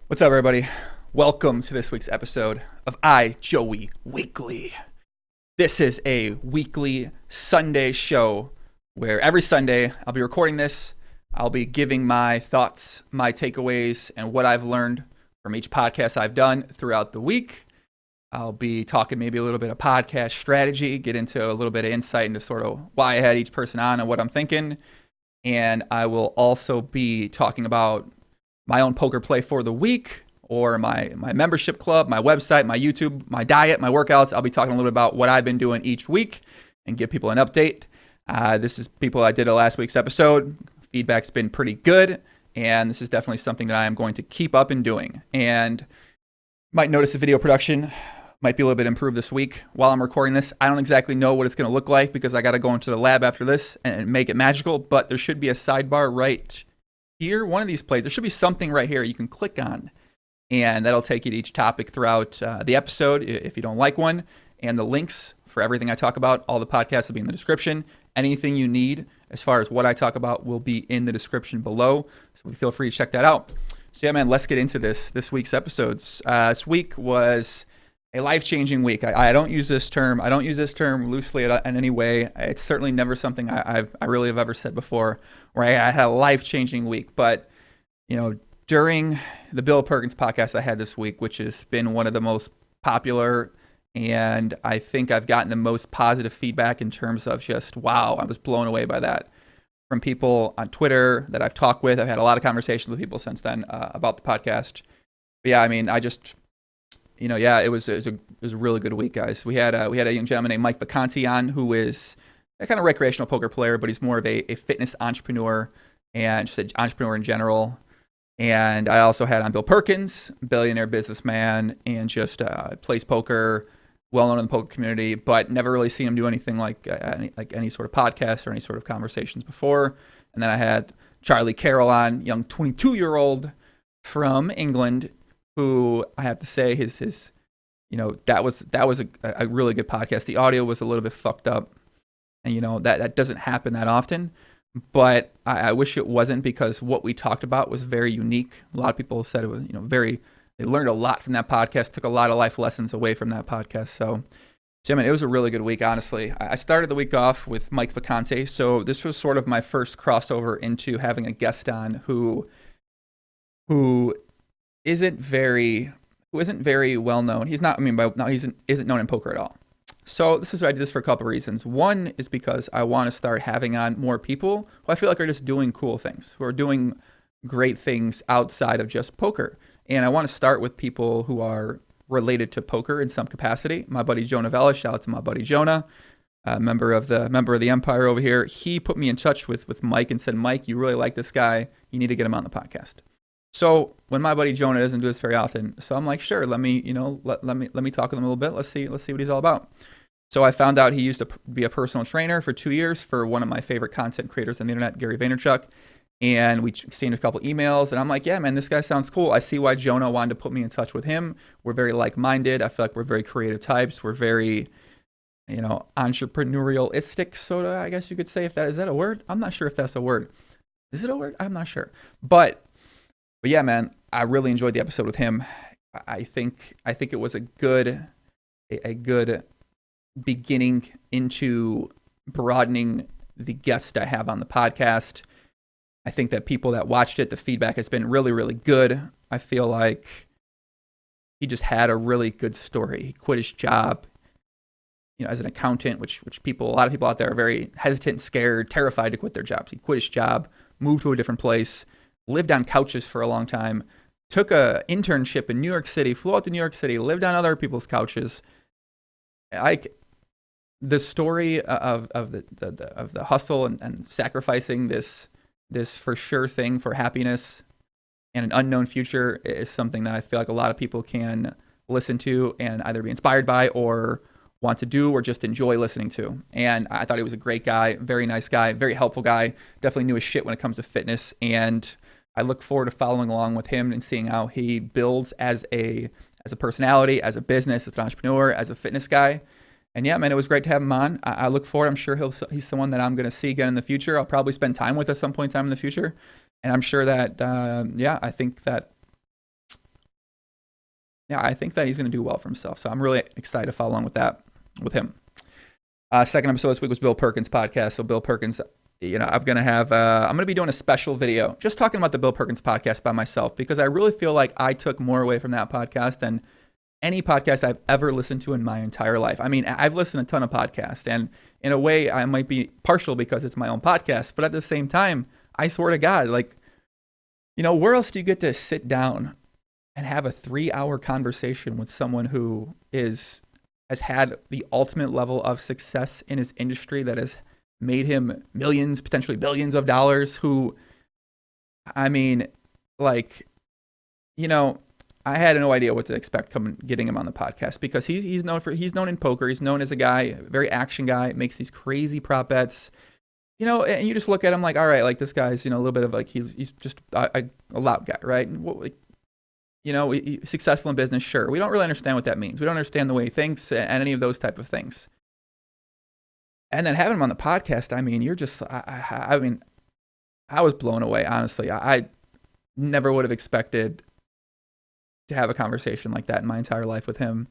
What's up, everybody? Welcome to this week's episode of iJoey Weekly. This is a weekly Sunday show where every Sunday I'll be recording this. I'll be giving my thoughts, my takeaways, and what I've learned from each podcast I've done throughout the week. I'll be talking maybe a little bit of podcast strategy, get into a little bit of insight into sort of why I had each person on and what I'm thinking. And I will also be talking about my own poker play for the week, or my membership club, my website, my YouTube, my diet, my workouts. I'll be talking a little bit about what I've been doing each week and give people an update. This is people I did a last week's episode. Feedback's been pretty good, and this is definitely something that I am going to keep up and doing. And you might notice the video production might be a little bit improved this week while I'm recording this. I don't exactly know what it's going to look like because I got to go into the lab after this and make it magical, but there should be a sidebar right here, one of these plays. There should be something right here you can click on, and that'll take you to each topic throughout the episode if you don't like one. And the links for everything I talk about, all the podcasts will be in the description. Anything you need as far as what I talk about will be in the description below, so feel free to check that out. So yeah, man, let's get into this week's episodes. This week was a life-changing week. I don't use this term. I don't use this term loosely in any way. It's certainly never something I really have ever said before, where I had a life-changing week. But during the Bill Perkins podcast I had this week, which has been one of the most popular, and I think I've gotten the most positive feedback in terms of just, wow, I was blown away by that from people on Twitter that I've talked with. I've had a lot of conversations with people since then about the podcast. But yeah, I mean, I just, it was a really good week, guys. We had a young gentleman named Mike Vacanti on, who is a kind of recreational poker player, but he's more of a fitness entrepreneur and just an entrepreneur in general. And I also had on Bill Perkins, billionaire businessman, and just plays poker, well known in the poker community, but never really seen him do anything like any sort of podcast or any sort of conversations before. And then I had Charlie Carroll on, young 22-year-old from England, who I have to say his that was a really good podcast. The audio was a little bit fucked up, and that doesn't happen that often. But I wish it wasn't, because what we talked about was very unique. A lot of people said it was, they learned a lot from that podcast, took a lot of life lessons away from that podcast. So I mean, it was a really good week, honestly. I started the week off with Mike Vacanti. So this was sort of my first crossover into having a guest on who isn't very well known. He's not, isn't known in poker at all. So I did this for a couple of reasons. One is because I want to start having on more people who I feel like are just doing cool things, who are doing great things outside of just poker. And I want to start with people who are related to poker in some capacity. My buddy Jonah Vela, shout out to my buddy Jonah, member of the Empire over here. He put me in touch with Mike and said, Mike, you really like this guy. You need to get him on the podcast. So when my buddy Jonah doesn't do this very often, so I'm like, sure, let me talk with him a little bit. Let's see what he's all about. So I found out he used to be a personal trainer for 2 years for one of my favorite content creators on the internet, Gary Vaynerchuk. And we exchanged a couple emails, and I'm like, yeah, man, this guy sounds cool. I see why Jonah wanted to put me in touch with him. We're very like-minded. I feel like we're very creative types. We're very, entrepreneurialistic, sort of, I guess you could say. Is that a word? I'm not sure if that's a word. Is it a word? I'm not sure. But yeah, man, I really enjoyed the episode with him. I think it was a good beginning into broadening the guests I have on the podcast. I think that people that watched it, the feedback has been really, really good. I feel like he just had a really good story. He quit his job, as an accountant, which a lot of people out there are very hesitant, scared, terrified to quit their jobs. He quit his job, moved to a different place, lived on couches for a long time, took a internship in New York City, flew out to New York City, lived on other people's couches. The story of the hustle and sacrificing this for sure thing for happiness and an unknown future is something that I feel like a lot of people can listen to and either be inspired by or want to do or just enjoy listening to. And I thought he was a great guy, very nice guy, very helpful guy, definitely knew his shit when it comes to fitness. And I look forward to following along with him and seeing how he builds as a personality, as a business, as an entrepreneur, as a fitness guy. And yeah, man, it was great to have him on. I look forward. I'm sure he's someone that I'm going to see again in the future. I'll probably spend time with at some point in time in the future. And I'm sure that, I think that yeah, I think that he's going to do well for himself. So I'm really excited to follow along with that with him. Second episode this week was Bill Perkins' podcast. So Bill Perkins, I'm gonna be doing a special video just talking about the Bill Perkins podcast by myself, because I really feel like I took more away from that podcast than any podcast I've ever listened to in my entire life. I mean, I've listened to a ton of podcasts, and in a way, I might be partial because it's my own podcast, but at the same time, I swear to God, like, where else do you get to sit down and have a 3-hour conversation with someone who has had the ultimate level of success in his industry that has made him millions, potentially billions of dollars, who, I mean, like, I had no idea what to expect getting him on the podcast, because he's known in poker. He's known as a guy, very action guy, makes these crazy prop bets, and you just look at him like, all right, like this guy's, a little bit of like, he's just a loud guy, right? He's successful in business, sure. We don't really understand what that means. We don't understand the way he thinks and any of those type of things. And then having him on the podcast, I mean, I was blown away, honestly. I never would have expected to have a conversation like that in my entire life with him.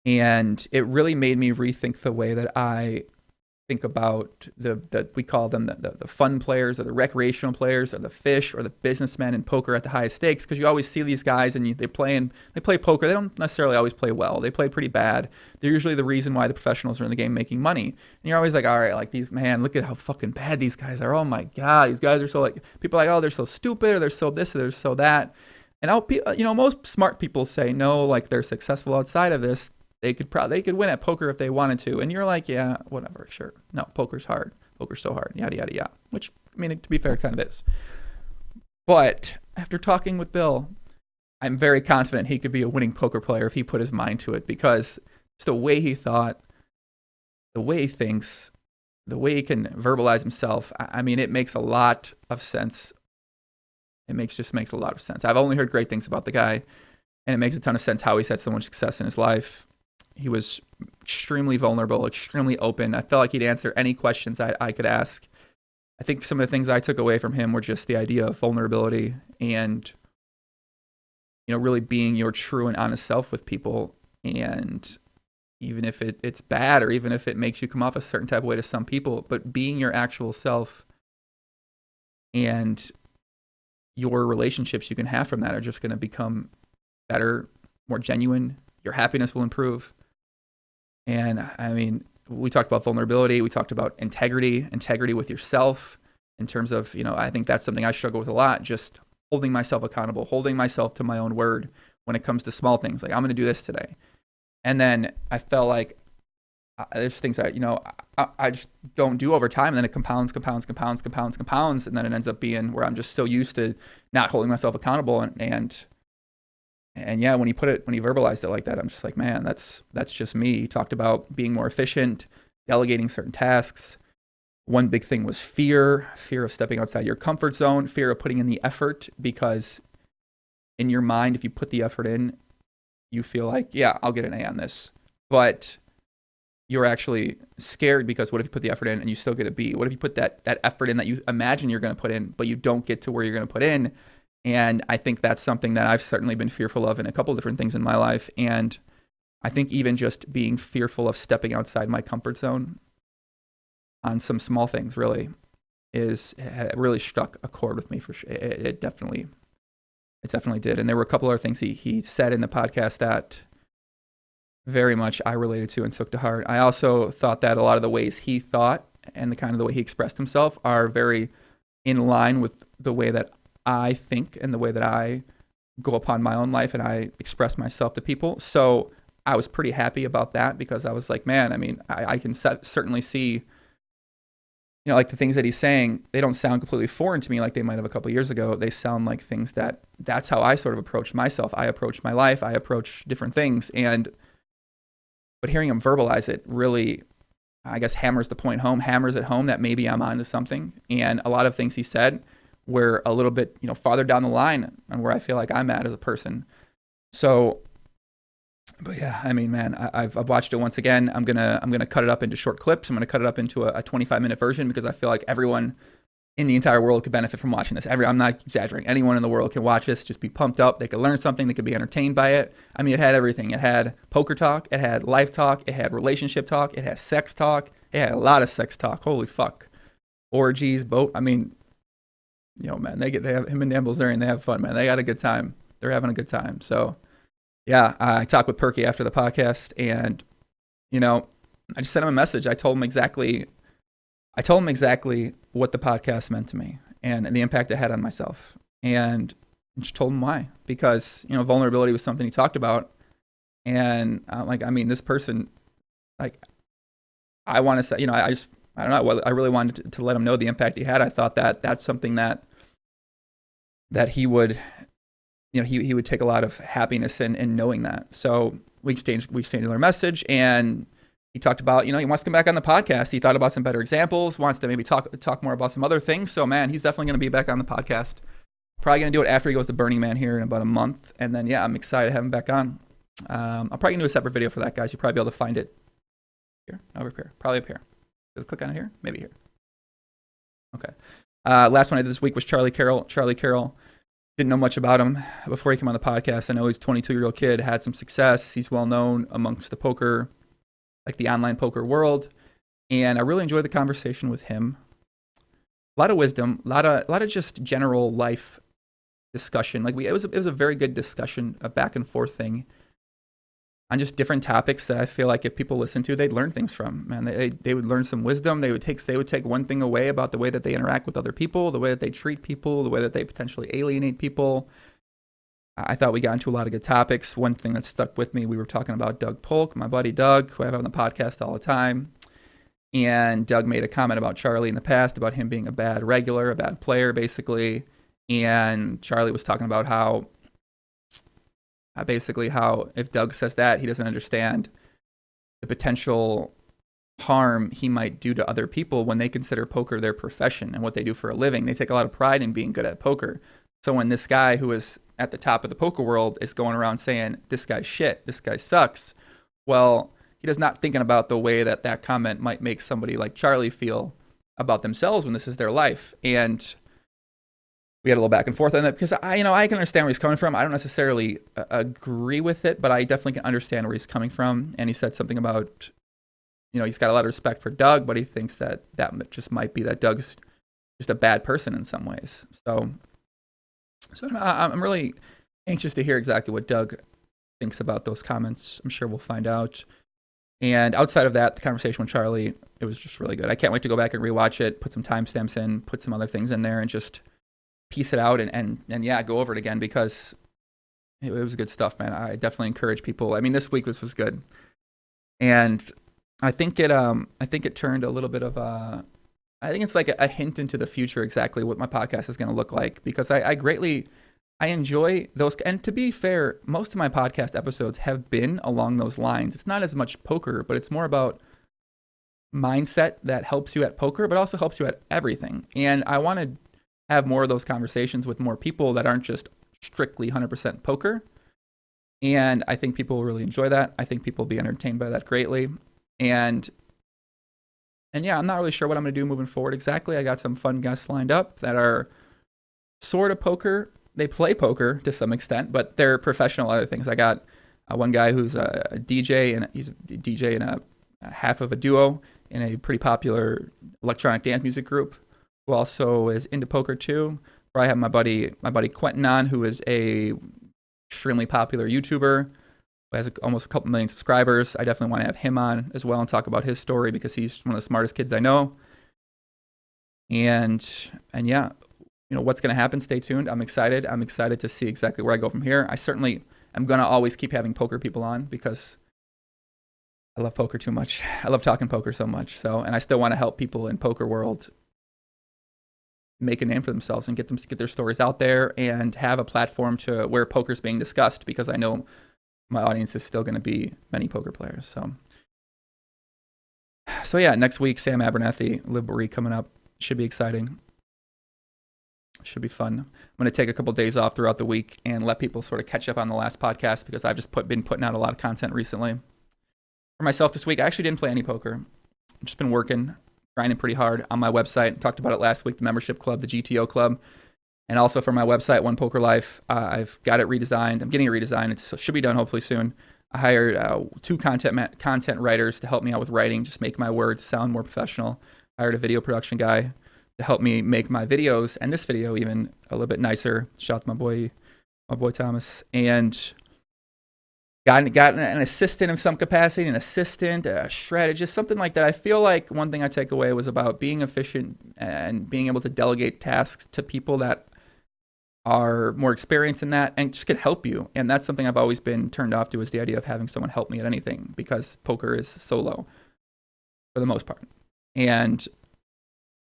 And it really made me rethink the way that I think about we call them the fun players, or the recreational players, or the fish, or the businessmen in poker at the highest stakes. Because you always see these guys and they play poker. They don't necessarily always play well. They play pretty bad. They're usually the reason why the professionals are in the game making money. And you're always like, all right, like look at how fucking bad these guys are. Oh my God, these guys are so like, people are like, oh, they're so stupid, or they're so this, or they're so that. And most smart people say no, like they're successful outside of this. They could win at poker if they wanted to. And you're like, yeah, whatever, sure. No, poker's hard. Poker's so hard, yada, yada, yada. Which, I mean, to be fair, it kind of is. But after talking with Bill, I'm very confident he could be a winning poker player if he put his mind to it, because it's the way he thought, the way he thinks, the way he can verbalize himself. I mean, it makes a lot of sense. Just makes a lot of sense. I've only heard great things about the guy, and it makes a ton of sense how he's had so much success in his life. He was extremely vulnerable, extremely open. I felt like he'd answer any questions I could ask. I think some of the things I took away from him were just the idea of vulnerability and, really being your true and honest self with people. And even if it's bad, or even if it makes you come off a certain type of way to some people, but being your actual self, and your relationships you can have from that are just going to become better, more genuine. Your happiness will improve. And I mean, we talked about vulnerability. We talked about integrity with yourself, in terms of, I think that's something I struggle with a lot, just holding myself accountable, holding myself to my own word when it comes to small things. Like, I'm going to do this today. And then I felt like there's things that, I just don't do over time. And then it compounds. And then it ends up being where I'm just so used to not holding myself accountable. And yeah, when you verbalized it like that, I'm just like, man, that's just me. He talked about being more efficient, delegating certain tasks. One big thing was fear of stepping outside your comfort zone, fear of putting in the effort, because in your mind, if you put the effort in, you feel like, yeah, I'll get an A on this. But you're actually scared, because what if you put the effort in and you still get a B? What if you put that effort in that you imagine you're going to put in, but you don't get to where you're going to put in? And I think that's something that I've certainly been fearful of in a couple of different things in my life. And I think even just being fearful of stepping outside my comfort zone on some small things really really struck a chord with me for sure. It definitely did. And there were a couple other things he said in the podcast that very much I related to and took to heart. I also thought that a lot of the ways he thought and the kind of the way he expressed himself are very in line with the way that I think and the way that I go upon my own life and I express myself to people. So I was pretty happy about that, because I was like, man, I mean, I can certainly see, like the things that he's saying, they don't sound completely foreign to me like they might have a couple of years ago. They sound like things that's how I sort of approach myself. I approach my life. I approach different things. But hearing him verbalize it really, I guess, hammers it home that maybe I'm onto something. And a lot of things he said were a little bit, farther down the line on where I feel like I'm at as a person. So, but yeah, I mean, man, I've watched it once again. I'm gonna cut it up into short clips. I'm gonna cut it up into a 25-minute version, because I feel like everyone in the entire world could benefit from watching this. I'm not exaggerating. Anyone in the world can watch this, just be pumped up. They could learn something. They could be entertained by it. I mean, it had everything. It had poker talk. It had life talk. It had relationship talk. It had sex talk. It had a lot of sex talk. Holy fuck. Orgies, boat. I mean, man, they have him and Dan Bilzerian. They have fun, man. They got a good time. They're having a good time. So, yeah, I talked with Perky after the podcast, and, I just sent him a message. I told him exactly what the podcast meant to me and the impact it had on myself. And just told him why. Because, vulnerability was something he talked about. And this person, I want to say, I don't know, I really wanted to let him know the impact he had. I thought that that's something that he would, he would take a lot of happiness in knowing that. So we exchanged our message, and he talked about, he wants to come back on the podcast. He thought about some better examples, wants to maybe talk more about some other things. So, man, he's definitely going to be back on the podcast. Probably going to do it after he goes to Burning Man here in about a month. And then, yeah, I'm excited to have him back on. I'll probably do a separate video for that, guys. You'll probably be able to find it here, over here, probably up here. Click on it here, maybe here. Okay. Last one I did this week was Charlie Carroll. Charlie Carroll, didn't know much about him before he came on the podcast. I know he's a 22-year-old kid, had some success. He's well known amongst the poker, the online poker world. And I really enjoyed the conversation with him. A lot of wisdom, a lot of just general life discussion. It was a very good discussion, a back and forth thing on just different topics that I feel like if people listen to, they'd learn things from. Man, they would learn some wisdom. They would take one thing away about the way that they interact with other people, the way that they treat people, the way that they potentially alienate people. I thought we got into a lot of good topics. One thing that stuck with me, we were talking about Doug Polk, my buddy Doug, who I have on the podcast all the time. And Doug made a comment about Charlie in the past, about him being a bad regular, a bad player, basically. And Charlie was talking about how if Doug says that, he doesn't understand the potential harm he might do to other people when they consider poker their profession and what they do for a living. They take a lot of pride in being good at poker. So when this guy who is at the top of the poker world is going around saying, this guy's shit, this guy sucks, well, he does not thinking about the way that comment might make somebody like Charlie feel about themselves when this is their life. And we had a little back and forth on that because I can understand where he's coming from. I don't necessarily agree with it, but I definitely can understand where he's coming from. And he said something about, he's got a lot of respect for Doug, but he thinks that just might be that Doug's just a bad person in some ways. So I'm really anxious to hear exactly what Doug thinks about those comments. I'm sure we'll find out. And outside of that, the conversation with Charlie, it was just really good. I can't wait to go back and rewatch it, put some timestamps in, put some other things in there, and just piece it out and yeah, go over it again because it was good stuff, man. I definitely encourage people. I mean, this week was good, and I think it turned a little bit of I think it's like a hint into the future, exactly what my podcast is going to look like, because I enjoy those. And to be fair, most of my podcast episodes have been along those lines. It's not as much poker, but it's more about mindset that helps you at poker, but also helps you at everything. And I want to have more of those conversations with more people that aren't just strictly 100% poker. And I think people will really enjoy that. I think people will be entertained by that greatly. And yeah, I'm not really sure what I'm going to do moving forward exactly. I got some fun guests lined up that are sort of poker. They play poker to some extent, but they're professional other things. I got one guy who's a DJ, and he's a DJ in a half of a duo in a pretty popular electronic dance music group, who also is into poker too. Where I have my buddy Quentin on, who is a extremely popular YouTuber, who has almost a couple million subscribers. I definitely want to have him on as well and talk about his story because he's one of the smartest kids I know. And yeah, what's going to happen? Stay tuned. I'm excited. I'm excited to see exactly where I go from here. I certainly am going to always keep having poker people on because I love poker too much. I love talking poker so much. And I still want to help people in poker world make a name for themselves and get their stories out there and have a platform to where poker's being discussed, because I know my audience is still going to be many poker players. So yeah, next week, Sam Abernathy, Liberty coming up. Should be exciting. Should be fun. I'm going to take a couple days off throughout the week and let people sort of catch up on the last podcast, because I've just been putting out a lot of content recently. For myself this week, I actually didn't play any poker. I've just been working, grinding pretty hard on my website. Talked about it last week, the membership club, the GTO club. And also for my website, One Poker Life, I've got it redesigned. I'm getting it redesigned. It should be done hopefully soon. I hired 2 content writers to help me out with writing, just make my words sound more professional. I hired a video production guy to help me make my videos and this video even a little bit nicer. Shout out to my boy Thomas. And got an assistant of some capacity, an assistant, a strategist, something like that. I feel like one thing I take away was about being efficient and being able to delegate tasks to people that are more experienced in that and just could help you. And that's something I've always been turned off to, is the idea of having someone help me at anything, because poker is solo for the most part. And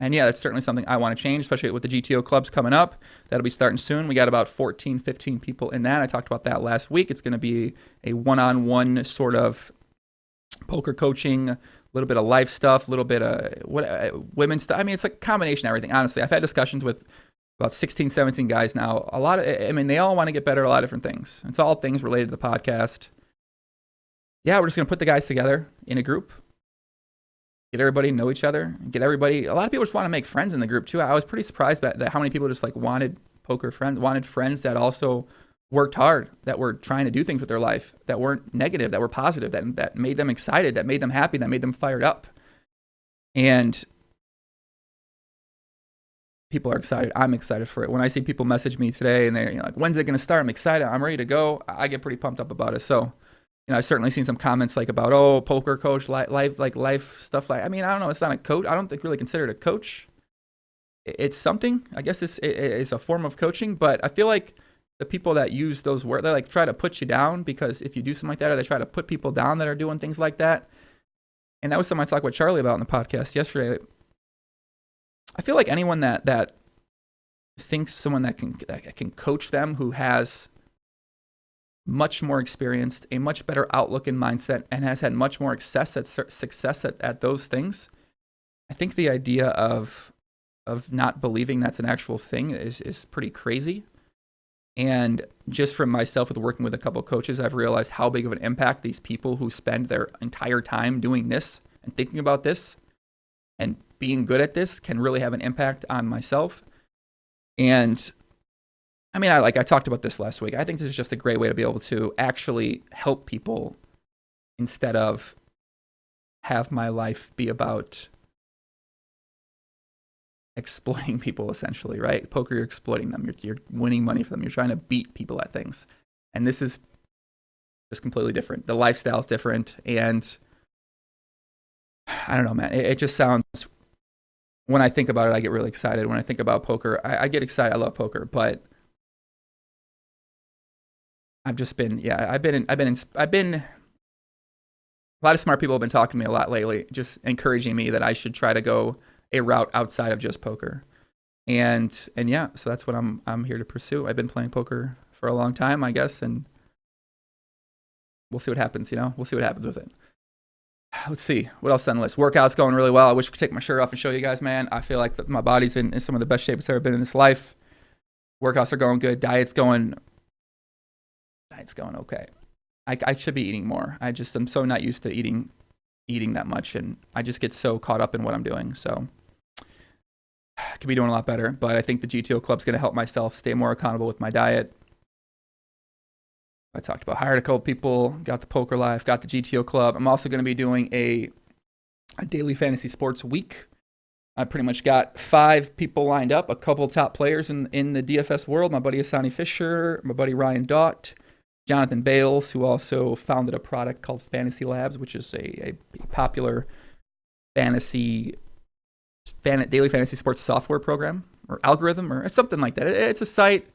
yeah, that's certainly something I want to change, especially with the GTO clubs coming up. That'll be starting soon. We got about 14, 15 people in that. I talked about that last week. It's going to be a one-on-one sort of poker coaching, a little bit of life stuff, a little bit of women's stuff. I mean, it's like a combination of everything, honestly. I've had discussions with about 16, 17 guys now. They all want to get better at a lot of different things. It's all things related to the podcast. Yeah, we're just going to put the guys together in a group, get everybody to know each other, a lot of people just want to make friends in the group too. I was pretty surprised by how many people just like wanted poker friends, wanted friends that also worked hard, that were trying to do things with their life, that weren't negative, that were positive, that made them excited, that made them happy, that made them fired up. And people are excited. I'm excited for it. When I see people message me today and they're like, when's it going to start? I'm excited. I'm ready to go. I get pretty pumped up about it. So, I've certainly seen some comments like about, poker coach, life stuff. I don't know. It's not a coach. I don't think really consider it a coach. It's something. I guess it's a form of coaching. But I feel like the people that use those words, they like try to put you down, because if you do something like that, or they try to put people down that are doing things like that. And that was something I talked with Charlie about in the podcast yesterday. I feel like anyone that thinks someone that can coach them, who has much more experienced, a much better outlook and mindset, and has had much more success at those things, I think the idea of not believing that's an actual thing is pretty crazy. And just from myself, with working with a couple of coaches, I've realized how big of an impact these people who spend their entire time doing this and thinking about this and being good at this can really have an impact on myself. And I talked about this last week. I think this is just a great way to be able to actually help people, instead of have my life be about exploiting people, essentially, right? Poker, you're exploiting them. You're winning money for them. You're trying to beat people at things. And this is just completely different. The lifestyle's different. And I don't know, man. It just sounds, when I think about it, I get really excited. When I think about poker, I get excited. I love poker, but I've been a lot of smart people have been talking to me a lot lately, just encouraging me that I should try to go a route outside of just poker. And yeah, so that's what I'm here to pursue. I've been playing poker for a long time, I guess, and we'll see what happens, We'll see what happens with it. Let's see. What else on the list? Workout's going really well. I wish I could take my shirt off and show you guys, man. I feel like my body's in some of the best shape it's ever been in this life. Workouts are going good. Diet's going okay. I should be eating more. I'm so not used to eating that much, and I just get so caught up in what I'm doing. So I could be doing a lot better, but I think the GTO club's going to help myself stay more accountable with my diet. I talked about hired a couple people, got the Poker Life, got the GTO club. I'm also going to be doing a daily fantasy sports week. I pretty much got 5 people lined up, a couple top players in the DFS world. My buddy Asani Fisher, my buddy Ryan Daught, Jonathan Bales, who also founded a product called Fantasy Labs, which is a popular daily fantasy sports software program or algorithm or something like that. It's a site.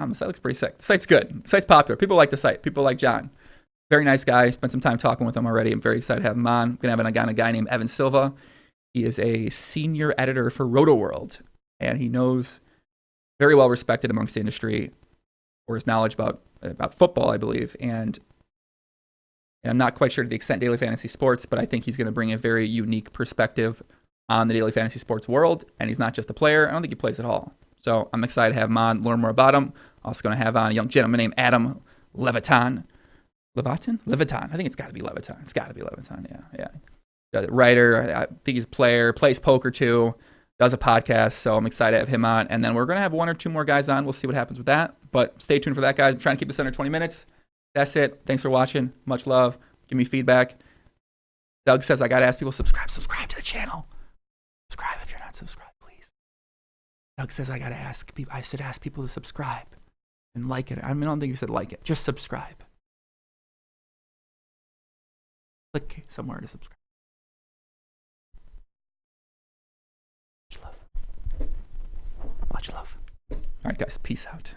The site looks pretty sick. The site's good. The site's popular. People like the site. People like John. Very nice guy. Spent some time talking with him already. I'm very excited to have him on. I'm going to have a guy named Evan Silva. He is a senior editor for RotoWorld, and he knows, very well respected amongst the industry for his knowledge about football, I believe. And I'm not quite sure to the extent daily fantasy sports, but I think he's going to bring a very unique perspective on the daily fantasy sports world. And he's not just a player. I don't think he plays at all. So I'm excited to have him on, learn more about him. Also going to have on a young gentleman named Adam Levitan. Levitan? I think it's got to be Levitan. It's got to be Levitan. Yeah. writer. I think he's a player, plays poker too, does a podcast. So I'm excited to have him on. And then we're going to have 1 or 2 more guys on. We'll see what happens with that. But stay tuned for that, guys. I'm trying to keep this under 20 minutes. That's it. Thanks for watching. Much love. Give me feedback. Doug says I got to ask people, subscribe to the channel. Subscribe if you're not subscribed, please. Doug says I got to ask people. I should ask people to subscribe and like it. I don't think you said like it. Just subscribe. Click somewhere to subscribe. Much love. Much love. All right, guys. Peace out.